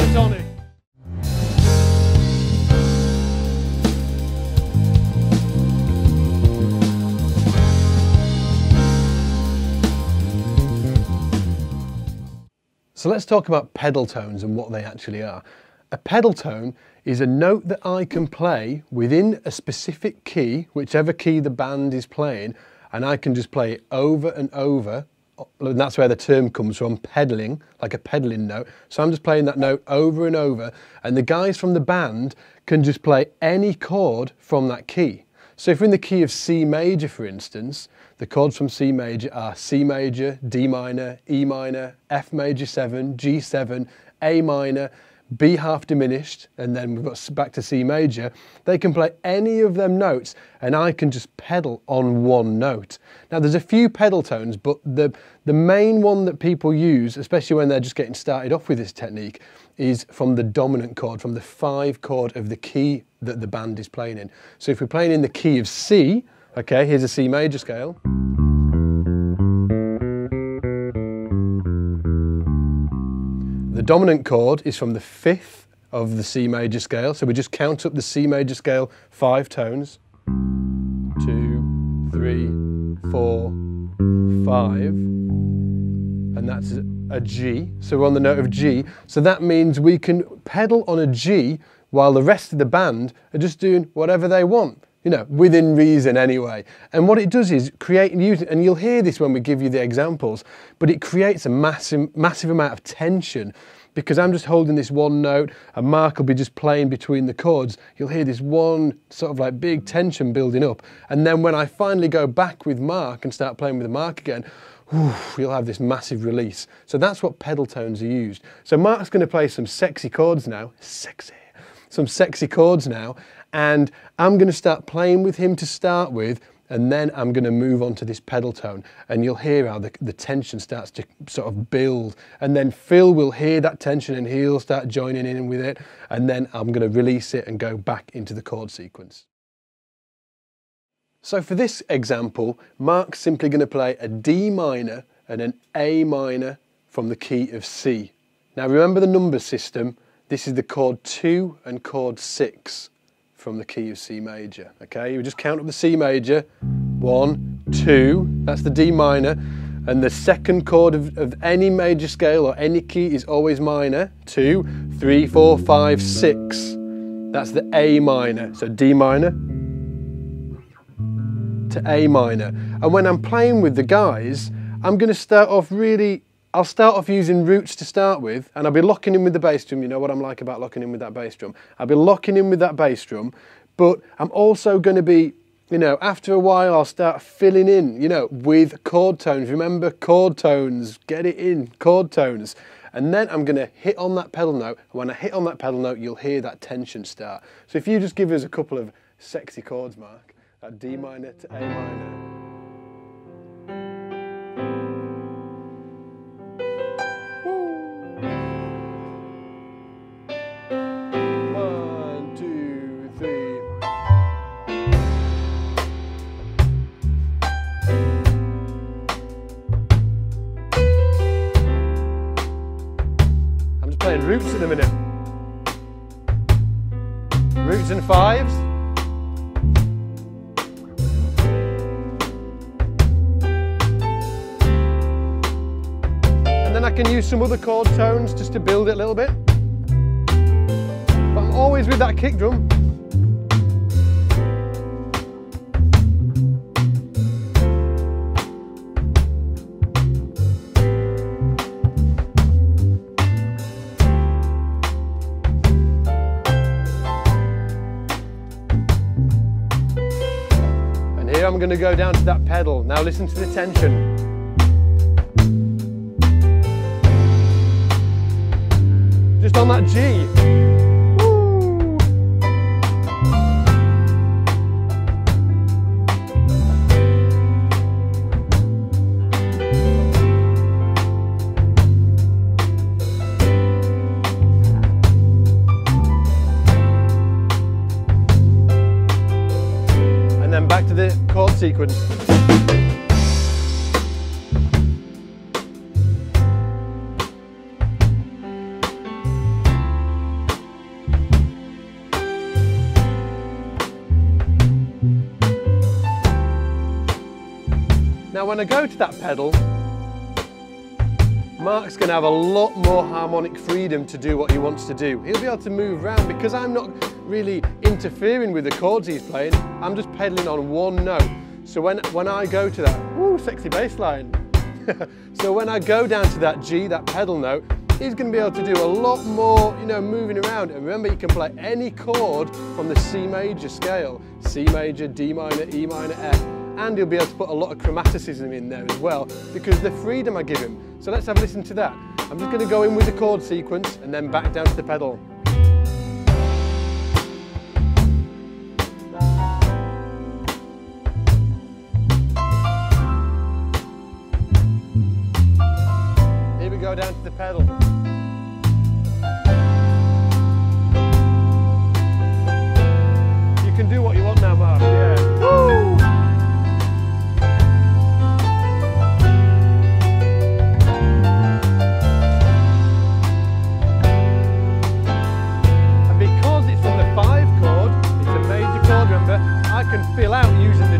Pentatonic. So let's talk about pedal tones and what they actually are. A pedal tone is a note that I can play within a specific key, whichever key the band is playing, and I can just play it over and over. And that's where the term comes from, pedaling, like a pedaling note. So I'm just playing that note over and over, and the guys from the band can just play any chord from that key. So if we're in the key of C major, for instance, the chords from C major are C major, D minor, E minor, F major 7, G7, A minor, B half diminished, and then we've got back to C major. They can play any of them notes and I can just pedal on one note. Now there's a few pedal tones, but the main one that people use, especially when they're just getting started off with this technique, is from the dominant chord, from the 5 chord of the key that the band is playing in. So if we're playing in the key of C, okay, here's a C major scale. The dominant chord is from the 5th of the C major scale, so we just count up the C major scale 5 tones. 2, 3, 4, 5, and that's a G, so we're on the note of G. So that means we can pedal on a G while the rest of the band are just doing whatever they want, you know, within reason anyway. And what it does is create and use, and you'll hear this when we give you the examples, but it creates a massive amount of tension, because I'm just holding this one note and Mark will be just playing between the chords. You'll hear this one sort of like big tension building up. And then when I finally go back with Mark and start playing with Mark again, you'll have this massive release. So that's what pedal tones are used. So Mark's going to play some sexy chords now. Some sexy chords now. And I'm going to start playing with him to start with, and then I'm going to move on to this pedal tone, and you'll hear how the tension starts to sort of build, and then Phil will hear that tension and he'll start joining in with it, and then I'm going to release it and go back into the chord sequence. So for this example, Mark's simply going to play a D minor and an A minor from the key of C. Now remember the number system, this is the chord 2 and chord 6. From the key of C major, okay? You just count up the C major, 1, 2, that's the D minor, and the second chord of any major scale or any key is always minor, 2, 3, 4, 5, 6, that's the A minor, so D minor to A minor. And when I'm playing with the guys, I'm going to start off I'll start off using roots to start with, and I'll be locking in with the bass drum. You know what I'm like about locking in with that bass drum. I'll be locking in with that bass drum, but I'm also going to be, you know, after a while I'll start filling in, you know, with chord tones. Remember chord tones, get it in, chord tones. And then I'm going to hit on that pedal note, and when I hit on that pedal note, you'll hear that tension start. So if you just give us a couple of sexy chords, Mark, that D minor to A minor. Playing roots in a minute. Roots and 5s. And then I can use some other chord tones just to build it a little bit. But I'm always with that kick drum. I'm going to go down to that pedal. Now listen to the tension. Just on that G. Woo. And then back to the chord sequence. Now when I go to that pedal, Mark's going to have a lot more harmonic freedom to do what he wants to do. He'll be able to move around because I'm not really interfering with the chords he's playing. I'm just pedaling on one note. So when I go to that, woo, sexy bass line. So when I go down to that G, that pedal note, he's going to be able to do a lot more, you know, moving around. And remember, you can play any chord from the C major scale. C major, D minor, E minor, F. And he'll be able to put a lot of chromaticism in there as well because the freedom I give him. So let's have a listen to that. I'm just going to go in with the chord sequence and then back down to the pedal. Here we go down to the pedal. You can do what you want now, Mark. Yeah. Woo! I can fill out using the